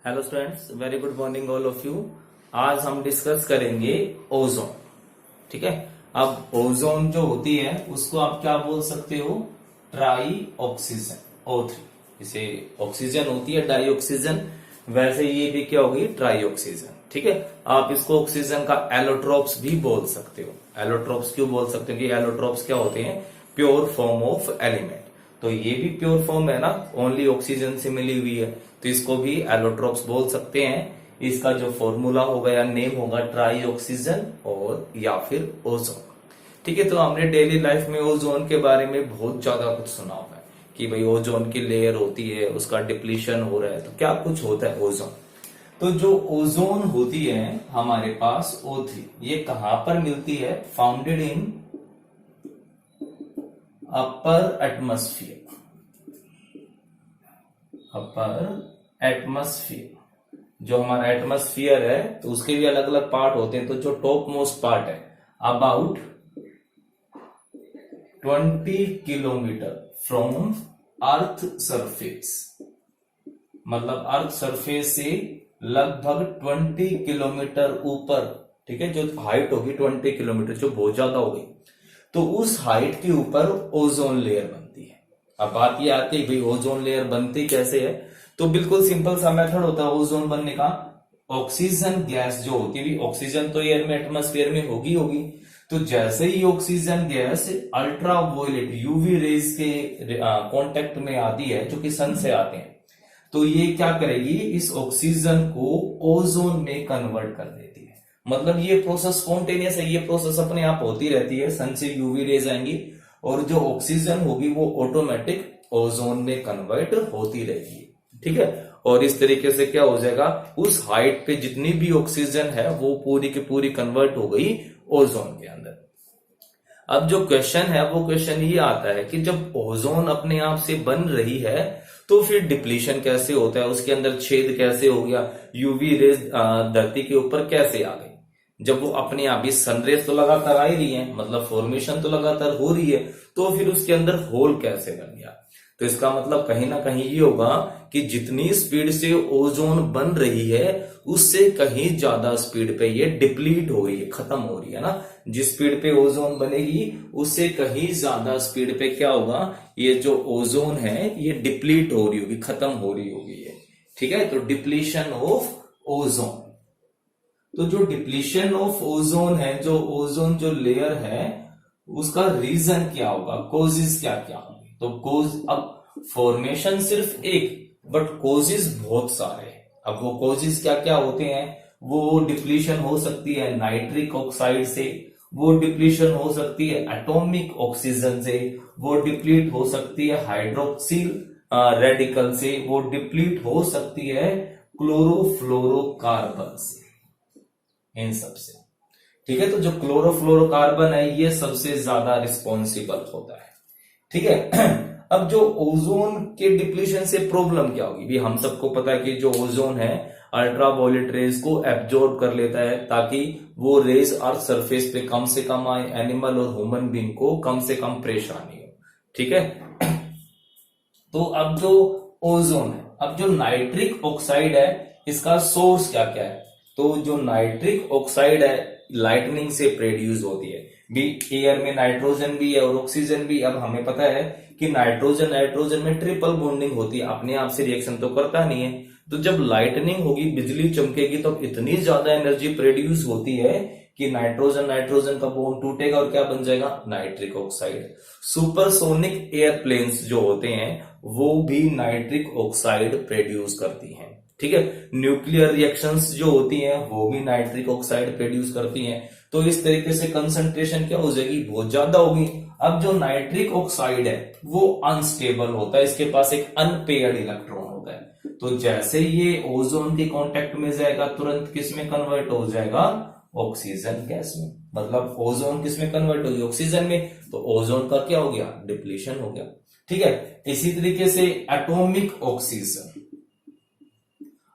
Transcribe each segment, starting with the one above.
Hello students, very good morning all of you. आज हम discuss करेंगे ओजोन। ठीक है। अब ओजोन जो होती है उसको आप क्या बोल सकते हो? Try oxygen, O3। इसे ऑक्सीजन होती है डाई ऑक्सीजन, वैसे ये भी क्या होगी? Try oxygen. ठीक है। आप इसको ऑक्सीजन का एलोट्रोप्स भी बोल सकते हो। एलोट्रोप्स क्यों बोल सकते हो? कि एलोट्रोप्स क्या होते हैं? Pure form of element. तो ये भी प्योर फॉर्म है ना, ओनली ऑक्सीजन से मिली हुई है, तो इसको भी एलोट्रोप्स बोल सकते हैं। इसका जो फॉर्मूला होगा या नेम होगा ट्राई ऑक्सीजन और या फिर ओजोन। ठीक है। तो हमने डेली लाइफ में ओजोन के बारे में बहुत ज्यादा कुछ सुना हुआ है कि भाई ओजोन की लेयर होती है, उसका डिप्लीशन हो रहा है, तो क्या कुछ होता है ओजोन। तो जो ओजोन होती है हमारे पास O3, ये कहां पर मिलती है? Founded in upper atmosphere. Upper atmosphere, जो हमारा एटमॉस्फेयर है तो उसके भी अलग अलग पार्ट होते हैं। तो जो टॉप मोस्ट पार्ट है about 20 kilometre from earth surface, मतलब अर्थ सरफेस से लगभग 20 किलोमीटर ऊपर। ठीक है। जो हाइट होगी 20 किलोमीटर, जो बहुत ज्यादा होगी, तो उस हाइट के ऊपर ओजोन लेयर बनती है। अब बात ये आती है भाई ओजोन लेयर बनती कैसे है? तो बिल्कुल सिंपल सा मेथड होता है ओजोन बनने का। ऑक्सीजन गैस जो होती है, ऑक्सीजन तो एयर में एटमॉस्फेयर में होगी, तो जैसे ही oxygen gas ultraviolet UV rays के कांटेक्ट में आती है, जो कि सन से आते हैं, तो ये क्या करेगी? इस ऑक्सीजन को ओजोन में कन्वर्ट कर देती है। मतलब ये प्रोसेस स्पॉन्टेनियस है, ये प्रोसेस अपने आप होती रहती है। सन से यूवी रेज आएंगी और जो ऑक्सीजन होगी वो ऑटोमेटिक ओजोन में कन्वर्ट होती रहेगी। ठीक है। और इस तरीके से क्या हो जाएगा? उस हाइट पे जितनी भी ऑक्सीजन है वो पूरी की पूरी कन्वर्ट हो गई ओजोन के अंदर। अब जो क्वेश्चन है वो क्वेश्चन ये आता है कि जब ओजोन अपने आप से बन रही है तो फिर डिप्लीशन कैसे होता है? उसके अंदर छेद कैसे हो गया? यूवी रेज धरती के ऊपर कैसे आ गई? जब वो अपने आप ही सनरेज तो लगातार आ ही रही है, मतलब फॉर्मेशन तो लगातार हो रही है, तो फिर उसके अंदर होल कैसे बन गया? तो इसका मतलब कहीं ना कहीं ये होगा कि जितनी स्पीड से ओजोन बन रही है उससे कहीं ज्यादा स्पीड पे ये डिप्लीट हो रही है, खत्म हो रही है ना। जिस स्पीड पे ओजोन बनेगी उससे कहीं ज्यादा स्पीड पे क्या होगा? ये जो ओजोन है ये डिप्लीट हो रही होगी, खत्म हो रही होगी ये। ठीक है। तो डिप्लीशन ऑफ ओजोन। तो जो डिप्लीशन ऑफ ओजोन है, जो ओजोन जो लेयर है, उसका रीजन क्या होगा? कोजेस क्या क्या होंगे? तो कोज, अब फॉर्मेशन सिर्फ एक, बट कोजेस बहुत सारे हैं। अब वो कोजेस क्या क्या होते हैं? वो डिप्लीशन हो सकती है नाइट्रिक ऑक्साइड से, वो डिप्लीशन हो सकती है एटॉमिक ऑक्सीजन से, वो डिप्लीट हो सकती है हाइड्रोक्सिल रेडिकल से, वो डिप्लीट हो सकती है क्लोरोफ्लोरोकार्बन से, इन सबसे। ठीक है। तो जो क्लोरोफ्लोरोकार्बन है ये सबसे ज्यादा रिस्पॉन्सिबल होता है। ठीक है। अब जो ओजोन के डिप्लीशन से प्रॉब्लम क्या होगी? भी हम सबको पता है कि जो ओजोन है अल्ट्रावायलेट रेज को एब्जॉर्ब कर लेता है ताकि वो रेज अर्थ सरफेस पे कम से कम आए, एनिमल और ह्यूमन बीइंग को कम से कम परेशानी हो। ठीक है। तो अब जो ओजोन है, अब जो नाइट्रिक ऑक्साइड है, इसका सोर्स क्या क्या है? तो जो नाइट्रिक ऑक्साइड है लाइटनिंग से प्रोड्यूस होती है। भी एयर में नाइट्रोजन भी है और ऑक्सीजन भी। अब हमें पता है कि नाइट्रोजन नाइट्रोजन में ट्रिपल बॉन्डिंग होती है, अपने आप से रिएक्शन तो करता नहीं है। तो जब लाइटनिंग होगी, बिजली चमकेगी, तो इतनी ज्यादा एनर्जी प्रोड्यूस होती है कि नाइट्रोजन नाइट्रोजन का बॉन्ड टूटेगा और क्या बन जाएगा? Nitric oxide. सुपरसोनिक एयरप्लेन्स जो होते हैं वो भी नाइट्रिक ऑक्साइड प्रोड्यूस करती हैं। ठीक है। न्यूक्लियर रिएक्शंस जो होती हैं वो भी नाइट्रिक ऑक्साइड प्रोड्यूस करती हैं। तो इस तरीके से कंसंट्रेशन क्या हो जाएगी? बहुत ज्यादा होगी। अब जो नाइट्रिक ऑक्साइड है वो अनस्टेबल होता है, इसके पास एक अनपेयर्ड इलेक्ट्रॉन होता है। तो जैसे ये ओजोन के कांटेक्ट में जाएगा तुरंत किस में कन्वर्ट हो जाएगा? ऑक्सीजन गैस में। मतलब ओजोन किस में कन्वर्ट होगी? ऑक्सीजन में। तो ओजोन का क्या हो गया? डिप्लीशन हो गया। ठीक है। इसी तरीके से एटॉमिक ऑक्सीजन।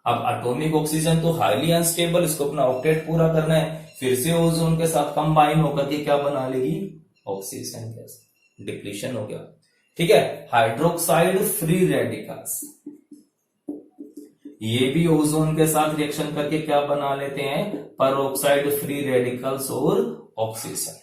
अब एटॉमिक ऑक्सीजन तो हाईली अनस्टेबल, इसको अपना ऑक्टेट पूरा करना है, फिर से ओजोन के साथ कंबाइन होकर के क्या बना लेगी? Oxygen gas. डिप्लीशन हो गया। ठीक है। हाइड्रोक्साइड फ्री रेडिकल्स, ये भी ओजोन के साथ रिएक्शन करके क्या बना लेते हैं, पेरोक्साइड फ्री रेडिकल्स और ऑक्सीजन।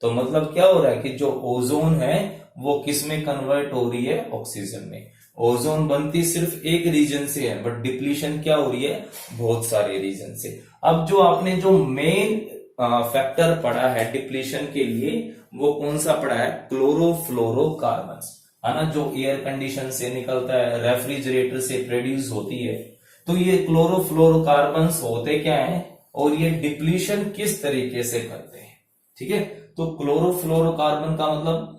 तो मतलब क्या हो रहा है कि जो ओजोन है वो किस में कन्वर्ट हो रही है, ऑक्सीजन में। ओजोन बनती सिर्फ एक रीजन से है, बट डिप्लीशन क्या हो रही है, बहुत सारे रीजन से। अब जो आपने जो मेन फैक्टर पढ़ा है डिप्लीशन के लिए, वो कौन सा पढ़ा है, क्लोरोफ्लोरोकार्बन्स, है ना, जो एयर कंडीशन से निकलता है, रेफ्रिजरेटर से प्रोड्यूस होती है। तो ये क्लोरोफ्लोरोकार्बन्स होते क्या है और ये डिप्लीशन किस तरीके से करते हैं, ठीक है। तो क्लोरोफ्लोरोकार्बन का मतलब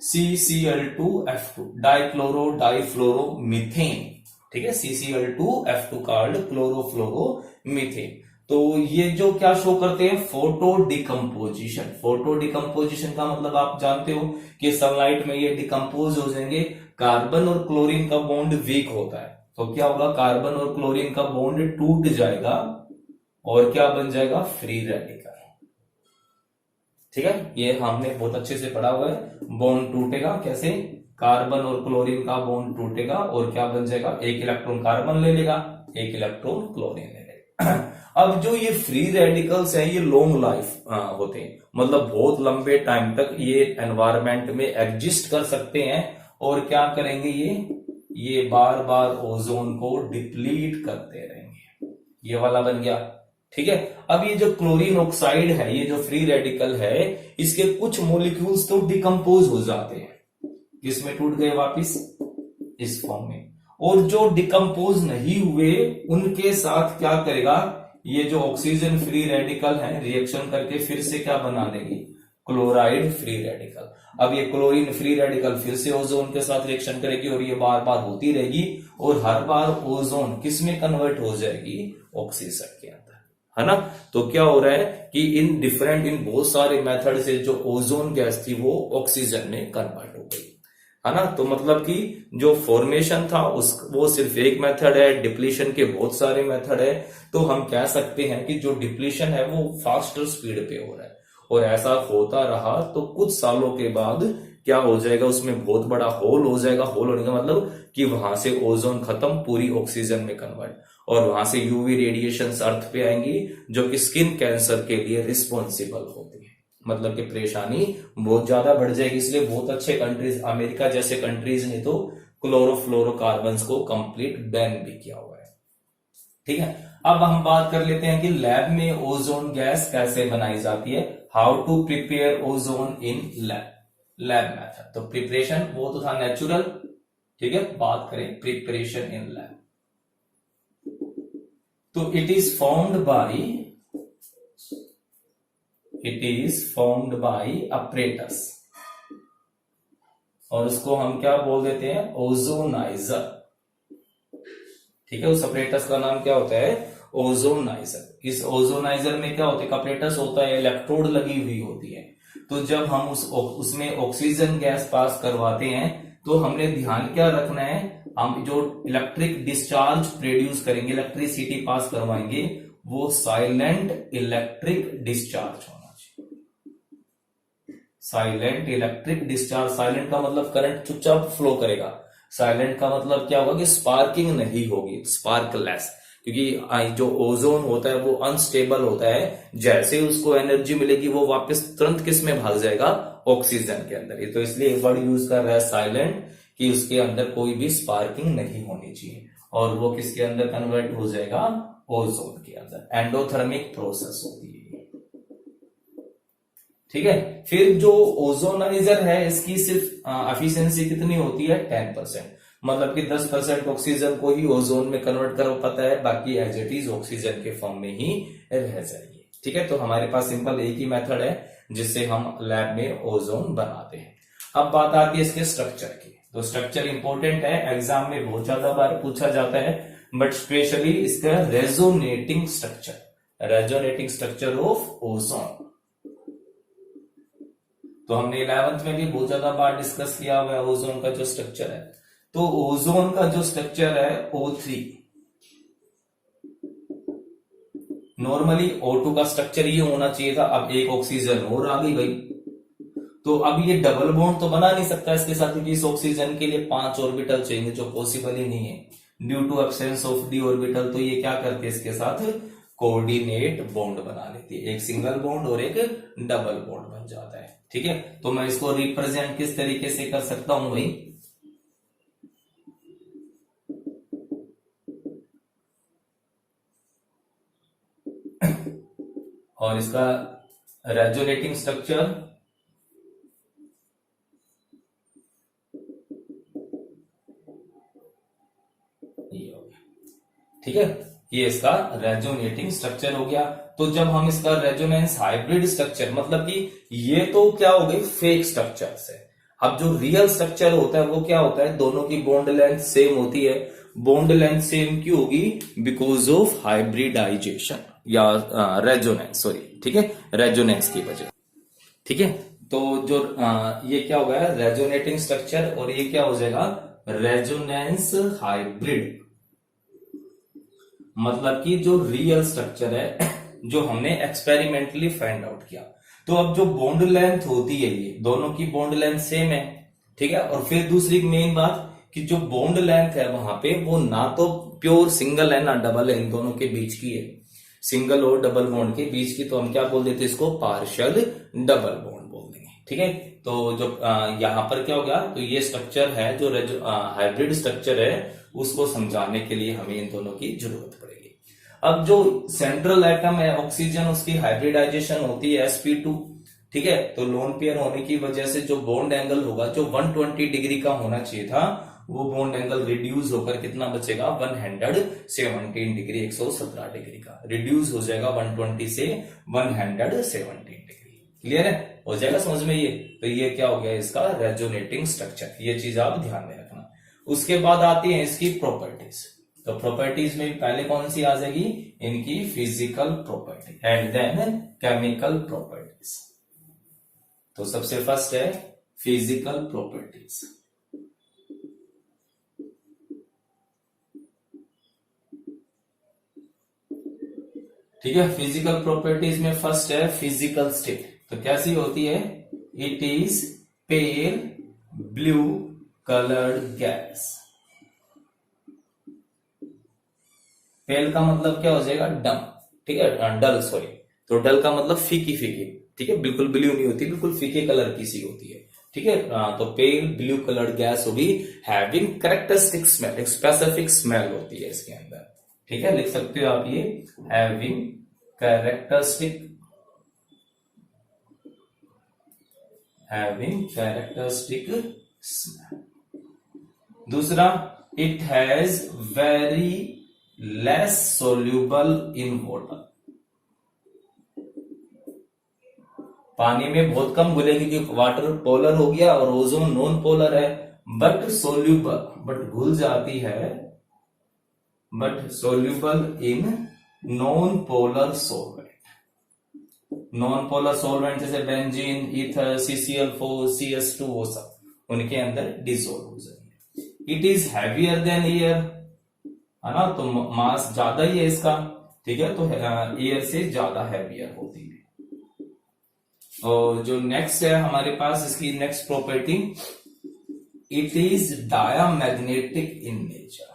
CCl2F2 डाइक्लोरो डाइफ्लोरो मीथेन, ठीक है, CCl2F2 कॉल्ड क्लोरोफ्लोरोमीथेन। तो ये जो क्या शो करते हैं, फोटो डिकम्पोजिशन। फोटो डिकम्पोजिशन का मतलब आप जानते हो कि सनलाइट में ये डिकम्पोज हो जाएंगे। कार्बन और क्लोरीन का बॉन्ड वीक होता है, तो क्या होगा, कार्बन और क्लोरीन का बॉन्ड टूट जाएगा और क्या बन जाएगा, फ्री रेडिकल, ठीक है। ये हमने बहुत अच्छे से पढ़ा हुआ है। बॉन्ड टूटेगा कैसे, कार्बन और क्लोरीन का बॉन्ड टूटेगा और क्या बन जाएगा, एक इलेक्ट्रॉन कार्बन ले लेगा, एक इलेक्ट्रॉन क्लोरीन ले लेगा। अब जो ये फ्री रेडिकल्स हैं ये लॉन्ग लाइफ होते हैं, मतलब बहुत लंबे टाइम तक ये एनवायरमेंट में एग्जिस्ट कर सकते हैं और क्या करेंगे, ये बार बार ओजोन को डिप्लीट करते रहेंगे। ये वाला बन गया, ठीक है। अब ये जो क्लोरीन ऑक्साइड है, ये जो फ्री रेडिकल है, इसके कुछ मॉलिक्यूल्स तो डिकम्पोज हो जाते हैं, किसमें टूट गए, वापिस इस फॉर्म में। और जो डिकम्पोज नहीं हुए उनके साथ क्या करेगा, ये जो ऑक्सीजन फ्री रेडिकल है रिएक्शन करके फिर से क्या बना देगी, क्लोराइड फ्री रेडिकल। अब ये क्लोरीन फ्री रेडिकल फिर से ओजोन के साथ रिएक्शन करेगी और ये बार बार होती रहेगी और हर बार ओजोन किस में कन्वर्ट हो जाएगी, ऑक्सीजन के अंदर, है ना। तो क्या हो रहा है कि इन बहुत सारे मेथड से जो ओजोन गैस थी वो ऑक्सीजन में कन्वर्ट हो गई, है ना। तो मतलब कि जो फॉर्मेशन था वो सिर्फ एक मेथड है, डिप्लीशन के बहुत सारे मेथड है। तो हम कह सकते हैं कि जो डिप्लीशन है वो फास्टर स्पीड पे हो रहा है और ऐसा होता रहा तो कुछ सालों के बाद क्या हो जाएगा, उसमें बहुत बड़ा होल हो जाएगा। होल होने का मतलब कि वहां से ओजोन खत्म, पूरी ऑक्सीजन में कन्वर्ट, और वहां से यूवी रेडिएशन अर्थ पे आएंगी जो कि स्किन कैंसर के लिए रिस्पॉन्सिबल होती है। मतलब कि परेशानी बहुत ज्यादा बढ़ जाएगी। इसलिए बहुत अच्छे कंट्रीज, अमेरिका जैसे कंट्रीज ने तो क्लोरोफ्लोरोकार्बन्स को कंप्लीट बैन भी किया हुआ है, ठीक है। अब हम बात कर लेते हैं कि लैब में ओजोन गैस कैसे बनाई जाती है, how to prepare ozone in lab method. तो प्रिपरेशन वो तो था नेचुरल, ठीक है। बात करें प्रिपरेशन इन लैब, तो it is formed by apparatus, और उसको हम क्या बोल देते हैं, ओजोनाइजर, ठीक है। उस अपरेटस का नाम क्या होता है, ओजोनाइजर। इस ओजोनाइजर में क्या होता है, अपरेटस होता है, इलेक्ट्रोड लगी हुई होती है। तो जब हम उसमें ऑक्सीजन गैस पास करवाते हैं तो हमने ध्यान क्या रखना है, हम जो इलेक्ट्रिक डिस्चार्ज प्रोड्यूस करेंगे, इलेक्ट्रिसिटी पास करवाएंगे, वो साइलेंट इलेक्ट्रिक डिस्चार्ज होना चाहिए। साइलेंट इलेक्ट्रिक डिस्चार्ज, साइलेंट का मतलब करंट चुपचाप फ्लो करेगा, साइलेंट का मतलब क्या होगा कि स्पार्किंग नहीं होगी, स्पार्कलेस। क्योंकि जो ओजोन होता है वो अनस्टेबल होता है, जैसे उसको एनर्जी मिलेगी वो वापस तुरंत किस में भाग जाएगा, ऑक्सीजन के अंदर। तो इसलिए वर्ड यूज कर रहा है साइलेंट, कि उसके अंदर कोई भी स्पार्किंग नहीं होनी चाहिए, और वो किसके अंदर कन्वर्ट हो जाएगा, ओजोन के अंदर। एंडोथर्मिक प्रोसेस होती है, ठीक है। फिर जो ओजोनाइजर है इसकी सिर्फ एफिशिएंसी कितनी होती है, 10%, मतलब कि 10% ऑक्सीजन को ही ओजोन में कन्वर्ट कर पाता है, बाकी एज इट इज ऑक्सीजन के फॉर्म में ही रह जाएगी, ठीक है। तो हमारे पास सिंपल एक ही मेथड है जिससे हम लैब में ओजोन बनाते हैं। अब बात आती है इसके स्ट्रक्चर की। तो स्ट्रक्चर इंपॉर्टेंट है, एग्जाम में बहुत ज्यादा बार पूछा जाता है, बट स्पेशली इसका रेजोनेटिंग स्ट्रक्चर ऑफ ओजोन। तो हमने 11th में भी बहुत ज्यादा बार डिस्कस किया हुआ है ओजोन का जो स्ट्रक्चर है। तो ओजोन का जो स्ट्रक्चर है O3, नॉर्मली O2 का स्ट्रक्चर ये होना चाहिए था, अब एक ऑक्सीजन और आ गई भाई, तो अब ये डबल बॉन्ड तो बना नहीं सकता इसके साथ, क्योंकि इस ऑक्सीजन के लिए 5 ऑर्बिटल चाहिए जो पॉसिबल ही नहीं है। Due to absence of D orbital, तो ये क्या करती है, इसके साथ कोऑर्डिनेट बॉन्ड बना लेती है, एक सिंगल बॉन्ड और एक डबल बॉन्ड बन जाता है। ठीक है, तो मैं इसको रिप्रेजेंट किस तरीके से कर सकता हूं भाई, और इसका रेजोनेटिंग स्ट्रक्चर ये हो गया। ठीक है, ये इसका रेजोनेटिंग स्ट्रक्चर हो गया। तो जब हम इसका रेजोनेंस हाइब्रिड स्ट्रक्चर, मतलब कि ये तो क्या हो गई फेक स्ट्रक्चर से, अब जो रियल स्ट्रक्चर होता है वो क्या होता है, दोनों की बॉन्ड लेंथ सेम होती है। बॉन्ड लेंथ सेम क्यों होगी, बिकॉज ऑफ हाइब्रिडाइजेशन या रेजोनेंस, सॉरी, ठीक है, रेजोनेंस की वजह। ठीक है, तो जो ये क्या हो गया रेजोनेटिंग स्ट्रक्चर, और ये क्या हो जाएगा रेजोनेंस हाइब्रिड, मतलब कि जो रियल स्ट्रक्चर है जो हमने एक्सपेरिमेंटली फाइंड आउट किया। तो अब जो बॉन्ड लेंथ होती है, ये दोनों की बॉन्ड लेंथ सेम है। ठीक है, और फिर दूसरी मेन बात कि जो बॉन्ड लेंथ है वहां पे वो ना तो प्योर सिंगल है ना डबल है, इन दोनों के बीच की है, सिंगल और डबल बॉन्ड के बीच की, तो हम क्या बोल देते इसको पार्शियल डबल बॉन्ड बोल देंगे। ठीक है, तो जो यहां पर क्या हो गया, तो ये स्ट्रक्चर है जो हाइब्रिड स्ट्रक्चर है, उसको समझाने के लिए हमें इन दोनों की जरूरत पड़ेगी। अब जो सेंट्रल एटम है ऑक्सीजन, उसकी हाइब्रिडाइजेशन होती है sp2। ठीक है, तो लोन पेयर होने की वजह से जो बॉन्ड एंगल होगा, जो 120 डिग्री का होना चाहिए था, वो बॉन्ड एंगल रिड्यूस होकर कितना बचेगा 117 डिग्री, 117 डिग्री का रिड्यूस हो जाएगा 120 से 117 डिग्री। क्लियर है, हो जाएगा समझ में ये। तो ये क्या हो गया इसका रेजोनेटिंग स्ट्रक्चर, ये चीज आप ध्यान में रखना। उसके बाद आती है इसकी प्रॉपर्टीज। तो प्रॉपर्टीज में पहले कौन सी आ जाएगी, इनकी physical property and then chemical properties. तो सबसे फर्स्ट है फिजिकल प्रॉपर्टीज। ठीक है, फिजिकल प्रॉपर्टीज में फर्स्ट है फिजिकल स्टेट। तो कैसी होती है, it is pale blue coloured gas. Pale का मतलब क्या हो जाएगा डम, ठीक है, डल, सॉरी, तो डल का मतलब फीकी फीकी। ठीक है, बिल्कुल ब्लू नहीं होती, बिल्कुल फीके कलर की सी होती है। ठीक है, तो पेल ब्लू कलर्ड गैस होगी, हैविंग कैरेक्टरिस्टिक स्मेल, एक स्पेसिफिक स्मेल होती है इसके अंदर। ठीक है, लिख सकते हो आप ये हैविंग कैरेक्टरिस्टिक स्मेल। दूसरा, it has very less soluble in water, पानी में बहुत कम घुलेगी क्योंकि वाटर पोलर हो गया और ओजोन नॉन पोलर है, बट सोल्यूबल, बट घुल जाती है, but soluble in non polar solvent. Non polar solvent जैसे बेंजीन, ईथर, CCl4, CS2, वो सब उनके अंदर डिसोल्व हो जाएंगे। It is heavier than air, है ना, तो मास ज्यादा ही है इसका। ठीक है, तो एयर से ज्यादा हैवियर होती है। और जो नेक्स्ट है हमारे पास, इसकी next property, it is diamagnetic in nature.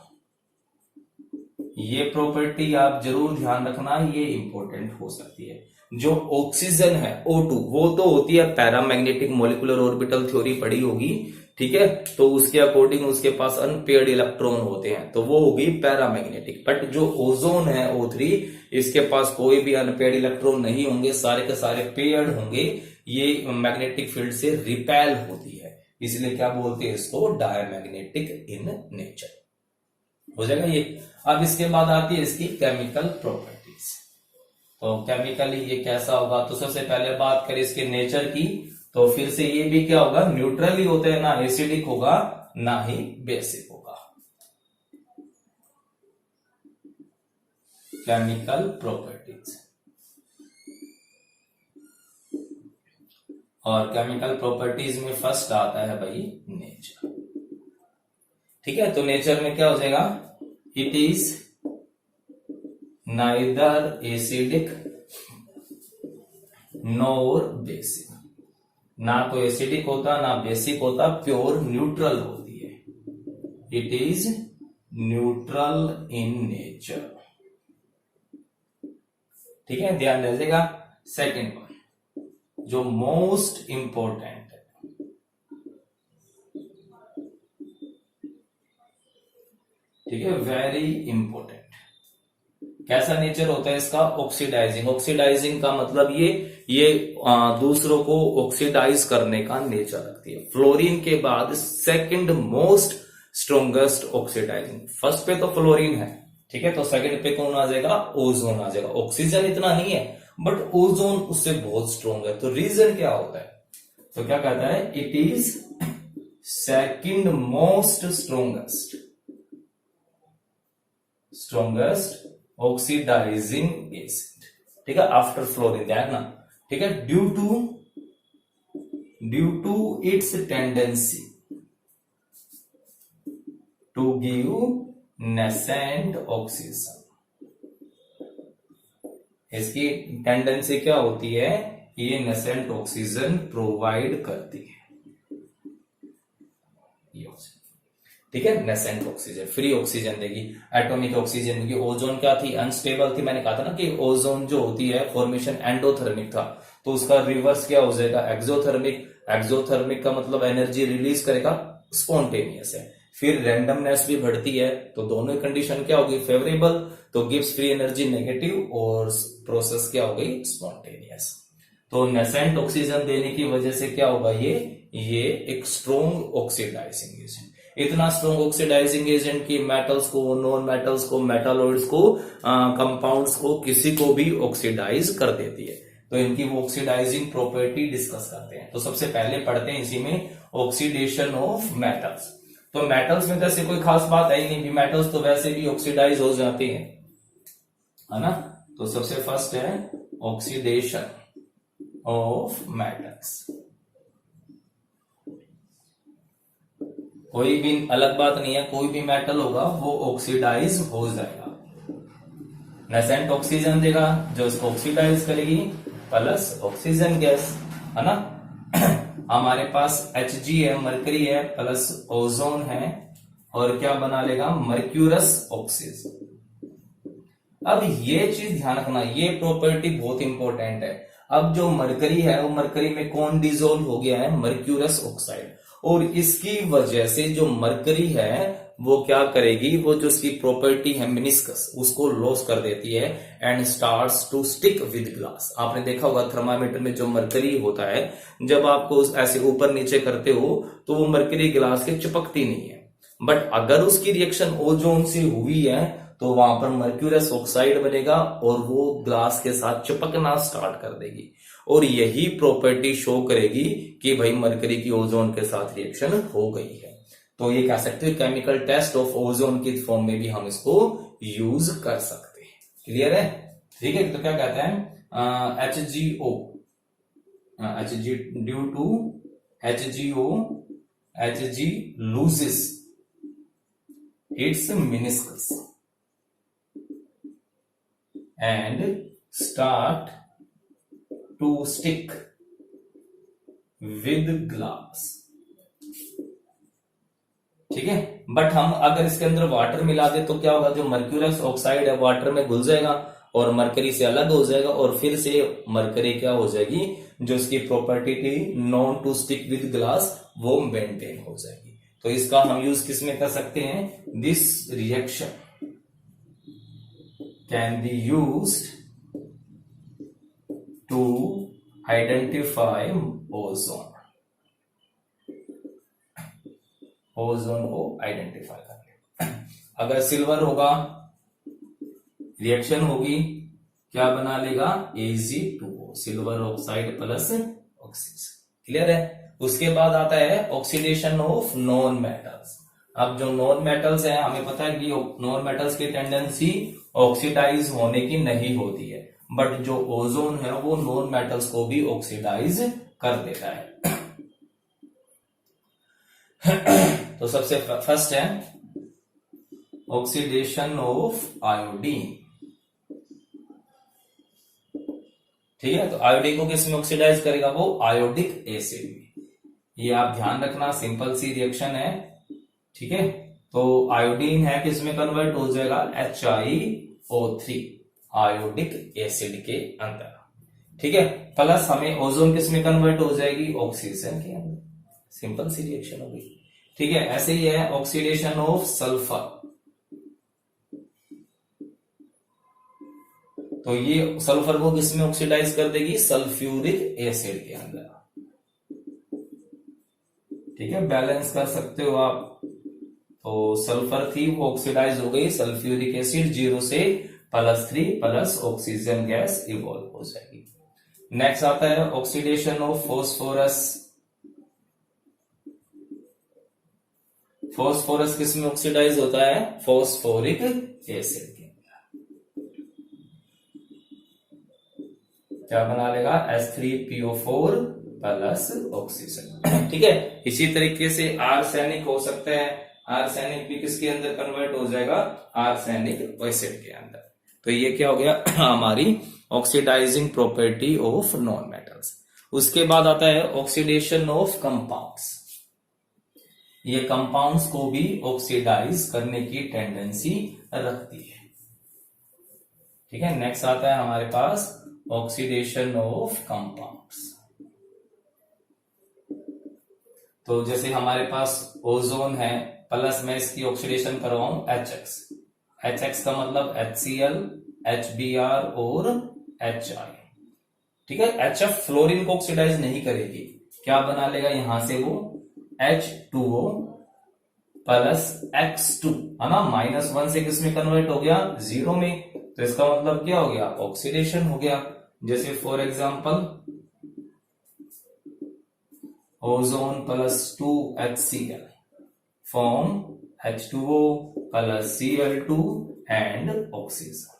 ये प्रॉपर्टी आप जरूर ध्यान रखना, ये इंपॉर्टेंट हो सकती है। जो ऑक्सीजन है O2, वो तो होती है पैरामैग्नेटिक, मॉलिक्यूलर ऑर्बिटल थ्योरी पढ़ी होगी। ठीक है, तो उसके अकॉर्डिंग उसके पास अनपेयर्ड इलेक्ट्रॉन होते हैं, तो वो होगी पैरामैग्नेटिक। बट जो ओजोन है O3, इसके पास कोई भी अनपेयर्ड इलेक्ट्रॉन नहीं होंगे, सारे के सारे पेयर्ड होंगे। ये मैग्नेटिक फील्ड से रिपेल होती है, इसलिए क्या बोलते हैं इसको, डायमैग्नेटिक इन नेचर। हो जाएगा ये। अब इसके बाद आती है इसकी केमिकल प्रॉपर्टीज। तो केमिकली ये कैसा होगा, तो सबसे पहले बात करें इसके नेचर की, तो फिर से ये भी क्या होगा, न्यूट्रल ही होते हैं, ना एसिडिक होगा ना ही बेसिक होगा। केमिकल प्रॉपर्टीज, और केमिकल प्रॉपर्टीज में फर्स्ट आता है भाई नेचर। ठीक है, तो नेचर में क्या हो जाएगा, it is neither acidic NOR basic, ना तो एसिडिक होता ना बेसिक होता, प्योर न्यूट्रल होती है। It is neutral in nature. ठीक है, ध्यान रखिएगा। सेकेंड वन जो मोस्ट इंपॉर्टेंट है, ठीक है, वेरी इंपॉर्टेंट। कैसा नेचर होता है इसका? ऑक्सीडाइजिंग। ऑक्सीडाइजिंग का मतलब ये दूसरों को ऑक्सीडाइज करने का नेचर रखती है। फ्लोरीन के बाद second most strongest oxidizing. First पे तो फ्लोरीन है, ठीक है, तो सेकंड पे कौन आ जाएगा? ओजोन आ जाएगा। ऑक्सीजन इतना नहीं है बट ओजोन उससे बहुत स्ट्रोंग है। तो रीजन क्या होता है? तो क्या कहता है? It is second most strongest oxidizing acid, ठीक है, आफ्टर फ्लोरीन। ध्यान ना, ठीक है, due to its tendency to give nascent oxygen. इसकी टेंडेंसी क्या होती है? ये नेसेंट ऑक्सीजन प्रोवाइड करती है, ठीक है, नेसेंट ऑक्सीजन, फ्री ऑक्सीजन देगी, एटॉमिक ऑक्सीजन देगी। ओजोन क्या थी? अनस्टेबल थी। मैंने कहा था ना कि ओजोन जो होती है फॉर्मेशन एंडोथर्मिक था, तो उसका रिवर्स क्या हो जाएगा? एक्सोथर्मिक। एक्सोथर्मिक का मतलब एनर्जी रिलीज करेगा, स्पॉन्टेनियस है। फिर रैंडमनेस भी बढ़ती है, तो दोनों कंडीशन क्या होगी? फेवरेबल, तो गिव्स फ्री एनर्जी नेगेटिव, और प्रोसेस क्या हो गई? स्पॉन्टेनियस। तो नेसेंट ऑक्सीजन देने की वजह से क्या होगा? ये एक स्ट्रॉन्ग ऑक्सीडाइजिंग एजेंट। इतना स्ट्रॉन्ग ऑक्सीडाइजिंग एजेंट की मेटल्स को, नॉन मेटल्स को, मेटालॉइड्स को, कंपाउंड्स को, किसी को भी ऑक्सीडाइज कर देती है। तो इनकी वो ऑक्सीडाइजिंग प्रॉपर्टी डिस्कस करते हैं। तो सबसे पहले पढ़ते हैं इसी में ऑक्सीडेशन ऑफ मेटल्स। तो मेटल्स में जैसे कोई खास बात है ही नहीं, मेटल्स तो वैसे भी ऑक्सीडाइज हो जाते हैं, है ना। तो सबसे फर्स्ट है ऑक्सीडेशन ऑफ मेटल्स। कोई भी अलग बात नहीं है, कोई भी मेटल होगा वो ऑक्सीडाइज हो जाएगा। नेसेंट ऑक्सीजन देगा जो इसको ऑक्सीडाइज करेगी, प्लस ऑक्सीजन गैस, है ना। हमारे पास Hg है, मरकरी है, प्लस ओजोन है, और क्या बना लेगा? Mercurous oxygen. अब ये चीज ध्यान रखना, ये प्रॉपर्टी बहुत इंपॉर्टेंट है। अब जो मरकरी है वो मरकरी में कौन डिसॉल्व हो गया है? Mercurous oxide. और इसकी वजह से जो मरकरी है वो क्या करेगी? वो जो उसकी प्रॉपर्टी है मिनिस्कस, उसको लॉस कर देती है and starts to stick with glass. आपने देखा होगा थर्मामीटर में जो मरकरी होता है, जब आपको ऐसे ऊपर नीचे करते हो तो वो मरकरी ग्लास के चिपकती नहीं है। बट अगर उसकी रिएक्शन ओजोन से हुई है तो वहां पर मर्क्यूरस ऑक्साइड बनेगा और वो ग्लास के साथ चिपकना स्टार्ट कर देगी। और यही प्रॉपर्टी शो करेगी कि भाई मरकरी की ओजोन के साथ रिएक्शन हो गई है। तो ये कह सकते हैं केमिकल टेस्ट ऑफ ओजोन की फॉर्म में भी हम इसको यूज कर सकते हैं। क्लियर है? ठीक है, तो क्या कहते हैं? HgO, due to HgO, Hg loses its meniscus and start to stick with glass। ठीक है, बट हम अगर इसके अंदर वाटर मिला दे तो क्या होगा? जो मर्क्यूरस ऑक्साइड है वाटर में घुल जाएगा और मरकरी से अलग हो जाएगा, और फिर से मरकरी क्या हो जाएगी? जो इसकी प्रॉपर्टी थी non to stick with glass, वो मेंटेन हो जाएगी। तो इसका हम यूज किस में कर सकते हैं? This reaction can be used to identify ozone. Ozone को आइडेंटिफाई करके अगर सिल्वर होगा, रिएक्शन होगी, क्या बना लेगा? Ag2O, silver oxide plus oxygen. Clear है? उसके बाद आता है ऑक्सीडेशन ऑफ नॉन मेटल्स। अब जो नॉन मेटल्स हैं, हमें पता है कि नॉन मेटल्स की टेंडेंसी ऑक्सीडाइज होने की नहीं होती है, बट जो ओजोन है वो नॉन मेटल्स को भी ऑक्सीडाइज कर देता है। तो सबसे फर्स्ट है ऑक्सीडेशन ऑफ आयोडीन। ठीक है, तो आयोडीन को किस में ऑक्सीडाइज करेगा? वो आयोडिक एसिड में। ये आप ध्यान रखना, सिंपल सी रिएक्शन है। ठीक है, तो आयोडीन है किसमें कन्वर्ट हो जाएगा, HiO3 आयोडिक एसिड के अंदर, ठीक है। प्लस हमें ओजोन किसमें कन्वर्ट हो जाएगी, ऑक्सीजन के अंदर। सिंपल सी रिएक्शन होगी, ठीक है। ऐसे ही है ऑक्सीडेशन ऑफ सल्फर, तो ये सल्फर को किसमें ऑक्सीडाइज कर देगी, सल्फ्यूरिक एसिड के अंदर, ठीक है। बैलेंस कर सकते हो आप। तो सल्फर थी वो ऑक्सीडाइज हो गई, सल्फ्यूरिक एसिड 0 से +3 प्लस ऑक्सीजन गैस इवॉल्व हो जाएगी। नेक्स्ट आता है ऑक्सीडेशन ऑफ फॉस्फोरस। फॉस्फोरस किसमें ऑक्सीडाइज होता है, फॉस्फोरिक एसिड के अंदर। क्या बना लेगा, H3PO4 प्लस ऑक्सीजन, ठीक है। इसी तरीके से आर्सेनिक हो सकता है, आर्सेनिक भी किसके अंदर कन्वर्ट हो जाएगा, आर्सेनिक एसिड के अंदर। तो ये क्या हो गया हमारी oxidizing property of non metals. उसके बाद आता है ऑक्सीडेशन ऑफ कंपाउंड्स। ये कंपाउंड्स को भी ऑक्सीडाइज करने की टेंडेंसी रखती है, ठीक है। नेक्स्ट आता है हमारे पास ऑक्सीडेशन ऑफ कंपाउंड्स। तो जैसे हमारे पास ओजोन है, प्लस मैं इसकी ऑक्सीडेशन करवाऊं HX, HX का मतलब HCl, HBr और HI, ठीक है। HF फ्लोरीन को ऑक्सीडाइज नहीं करेगी, क्या बना लेगा यहां से वो H2O प्लस X2, है ना, -1 से किसमें कन्वर्ट हो गया, 0 में। तो इसका मतलब क्या हो गया, ऑक्सीडेशन हो गया। जैसे for example ozone plus 2HCl form H2O plus Cl2 and oxygen,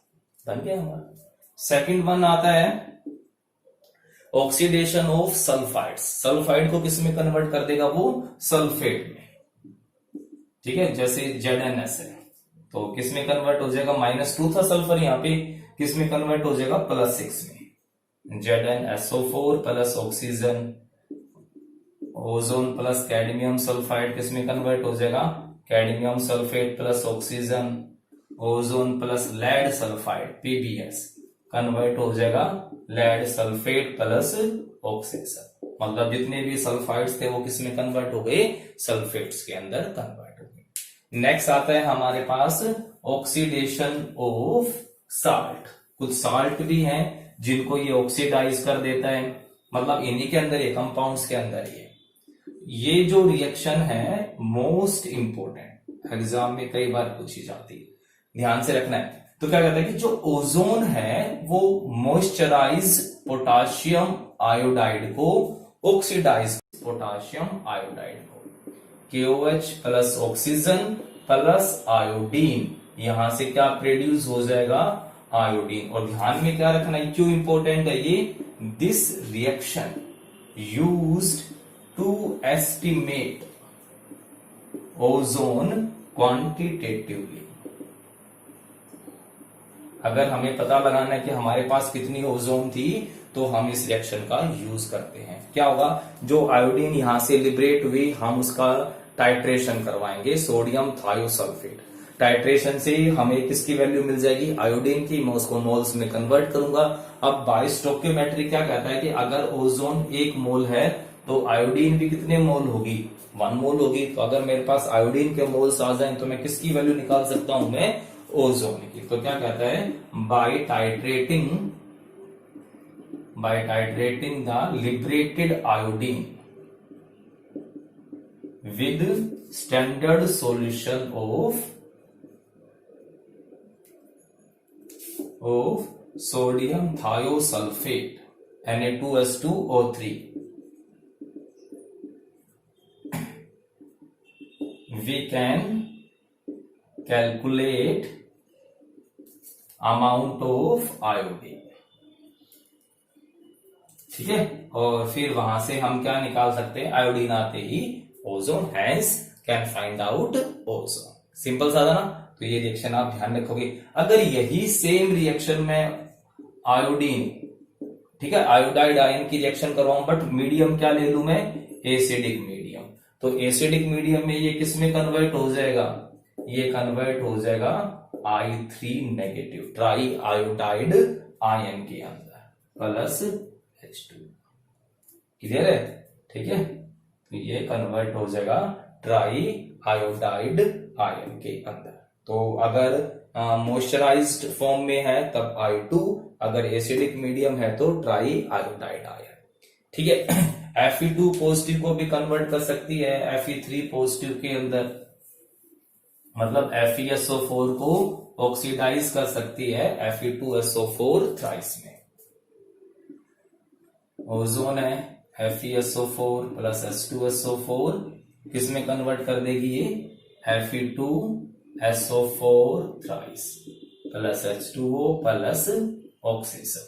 बन गया हमारा। सेकंड वन आता है ऑक्सीडेशन ऑफ सल्फाइड्स। सल्फाइड को किस में कन्वर्ट कर देगा, वो सल्फेट में, ठीक है। जैसे ZnS है तो किस में कन्वर्ट हो जाएगा, -2 था सल्फर, यहाँ पे किस में कन्वर्ट हो जाएगा, +6 में, ZnSO4 plus oxygen. Ozone plus cadmium sulphide किस में कन्वर्ट हो जाएगा, cadmium sulphate plus oxygen. Ozone plus lead sulphide PbS convert हो जाएगा लेड सल्फेट प्लस ऑक्सीजन। मतलब जितने भी सल्फाइड्स थे वो किस में कन्वर्ट हो गए, सल्फेट्स के अंदर कन्वर्ट हो गए। नेक्स्ट आता है हमारे पास ऑक्सीडेशन ऑफ साल्ट। कुछ साल्ट भी हैं जिनको ये ऑक्सीडाइज कर देता है, मतलब इन्हीं के अंदर ये कंपाउंड्स के अंदर ये जो रिएक्शन है मोस्ट इंपोर्टेंट, एग्जाम में कई बार पूछी जाती है, ध्यान से रखना है। तो क्या कहता है कि जो ओजोन है वो मॉइस्चराइज पोटाशियम आयोडाइड को ऑक्सीडाइज पोटाशियम आयोडाइड को, KOH plus oxygen plus iodine, यहां से क्या प्रोड्यूस हो जाएगा, आयोडीन। और ध्यान में क्या रखना है, क्यों इंपॉर्टेंट है ये, this reaction used to estimate ozone quantitatively. अगर हमें पता लगाना है कि हमारे पास कितनी ओजोन थी तो हम इस रिएक्शन का यूज करते हैं। क्या होगा, जो आयोडीन यहां से लिबरेट हुई हम उसका टाइट्रेशन करवाएंगे, सोडियम थायोसल्फेट। टाइट्रेशन से हमें किसकी वैल्यू मिल जाएगी, आयोडीन की, मैं उसको मोल्स में कन्वर्ट करूंगा। अब बाय स्टोइकियोमेट्री क्या कहता है कि अगर ओजोन 1 मोल है तो आयोडीन भी कितने मोल होगी, 1 मोल होगी। तो अगर मेरे पास आयोडीन के मोल्स आ जाएं तो मैं किसकी वैल्यू निकाल सकता हूं, मैं ओजोन की। तो क्या कहता है, by titrating the liberated iodine with standard solution of sodium thiosulphate Na2S2O3, we can calculate amount of iodine, ठीक है। और फिर वहां से हम क्या निकाल सकते हैं, आयोडीन आते ही ozone, hence can find out ozone. Simple सा था ना। तो ये रिएक्शन आप ध्यान रखोगे। अगर यही सेम रिएक्शन में आयोडीन, ठीक है, आयोडाइड आयन की रिएक्शन करवाऊं, बट मीडियम क्या ले लू मैं, एसिडिक मीडियम, तो एसिडिक मीडियम में ये किस में कन्वर्ट हो जाएगा, ये कन्वर्ट हो जाएगा I3 negative, try iodide ion के अंदर प्लस H2। क्लियर है? ठीक है, तो ये कन्वर्ट हो जाएगा ट्राई आयोडाइड आयन के अंदर। तो अगर मॉइस्चराइज्ड फॉर्म में है तब I2, अगर एसिडिक मीडियम है तो ट्राई आयोडाइड आयन। ठीक है, Fe2 पॉजिटिव को भी कन्वर्ट कर सकती है Fe3 पॉजिटिव के अंदर, मतलब FeSO4 को ऑक्सीडाइज कर सकती है Fe2SO4 थ्राइस में। ओजोन है FeSO4 प्लस H2SO4 किस में कन्वर्ट कर देगी ये? Fe2SO4 thrice plus H2O plus oxygen.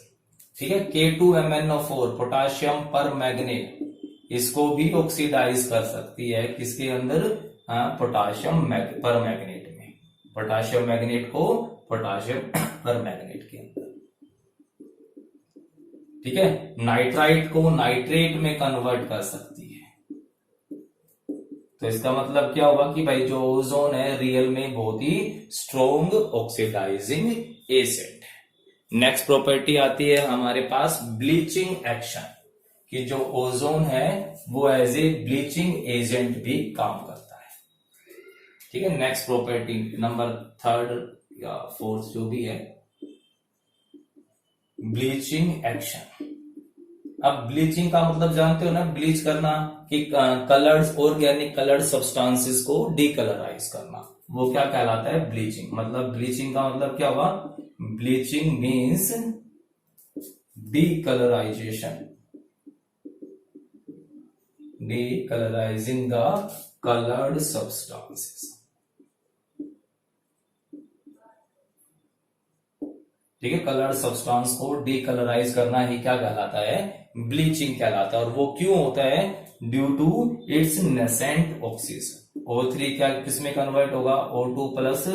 ठीक है, K2MnO4 पोटाशियम पर मैग्नेट, इसको भी ऑक्सीडाइज कर सकती है किसके अंदर? पोटाशियम पर मैग्नेट में, पोटाशियम मैग्नेट को पोटाशियम पर मैग्नेट के अंदर। ठीक है, नाइट्राइट को नाइट्रेट में कन्वर्ट कर सकती है। तो इसका मतलब क्या होगा कि भाई जो ओजोन है रियल में बहुत ही स्ट्रॉन्ग ऑक्सीडाइजिंग एसिड है। नेक्स्ट प्रॉपर्टी आती है हमारे पास ब्लीचिंग एक्शन, कि जो ओजोन है वो एज ए ब्लीचिंग एजेंट भी काम करता है। ठीक है, नेक्स्ट प्रॉपर्टी नंबर 3 या 4 जो भी है, ब्लीचिंग एक्शन। अब ब्लीचिंग का मतलब जानते हो ना, ब्लीच करना, कि कलर्स, ऑर्गेनिक कलर्ड सब्सटेंसेस को डीकलराइज करना, वो क्या कहलाता है? ब्लीचिंग। मतलब ब्लीचिंग का मतलब क्या हुआ? Bleaching means decolourisation, डीकलराइजिंग the coloured substances. ठीक है, कलर्ड सब्सटेंस को डीकलराइज करना ही क्या कहलाता है? ब्लीचिंग कहलाता है। और वो क्यों होता है? Due to its nascent oxygen. O3 क्या किसमें कन्वर्ट होगा? O2 plus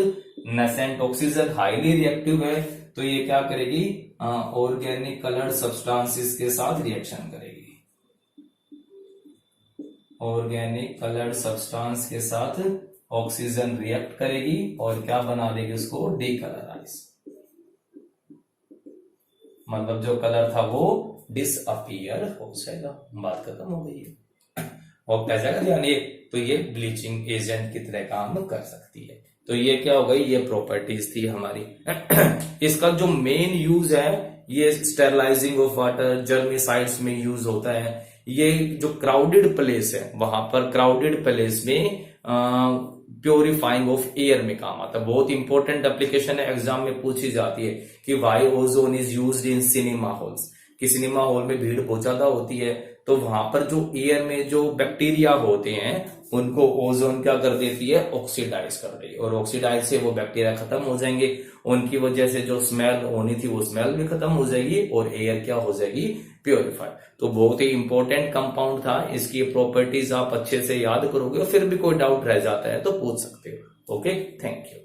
nascent oxygen highly reactive है, तो ये क्या करेगी? ऑर्गेनिक कलर्ड सब्सटेंसेस के साथ रिएक्शन करेगी, ऑर्गेनिक कलर्ड सब्सटेंस के साथ ऑक्सीजन रिएक्ट करेगी और क्या बना देगी? उसको डीकलराइज। मतलब जो कलर था वो डिसअपियर हो जाएगा, बात खत्म हो गई है। और क्या जाएगा ध्यान, ये तो ये ब्लीचिंग एजेंट की तरह काम कर सकती है। तो ये क्या हो गई? ये प्रॉपर्टीज थी हमारी। इसका जो मेन यूज है ये स्टेरलाइजिंग ऑफ वाटर, जर्मिसाइड्स में यूज होता है। ये जो क्राउडेड प्लेस है वहां पर, क्राउडेड प्लेस में प्योरीफाइंग ऑफ एयर में काम आता है। बहुत इंपॉर्टेंट एप्लीकेशन है, एग्जाम में पूछी जाती है कि why ozone is used in cinema halls. कि सिनेमा हॉल में भीड़ बहुत ज्यादा होती है, तो वहां पर जो एयर में जो बैक्टीरिया होते हैं उनको ओजोन क्या कर देती है? ऑक्सीडाइज कर देगी, और ऑक्सीडाइज से वो बैक्टीरिया खत्म हो जाएंगे, उनकी वजह से जो स्मेल होनी थी वो स्मेल भी खत्म हो जाएगी और एयर क्या हो जाएगी? प्योरीफाई। तो बहुत ही इंपॉर्टेंट कंपाउंड था, इसकी प्रॉपर्टीज आप अच्छे से याद करोगे और फिर भी कोई डाउट रह जाता है तो पूछ सकते हो। Okay, thank you.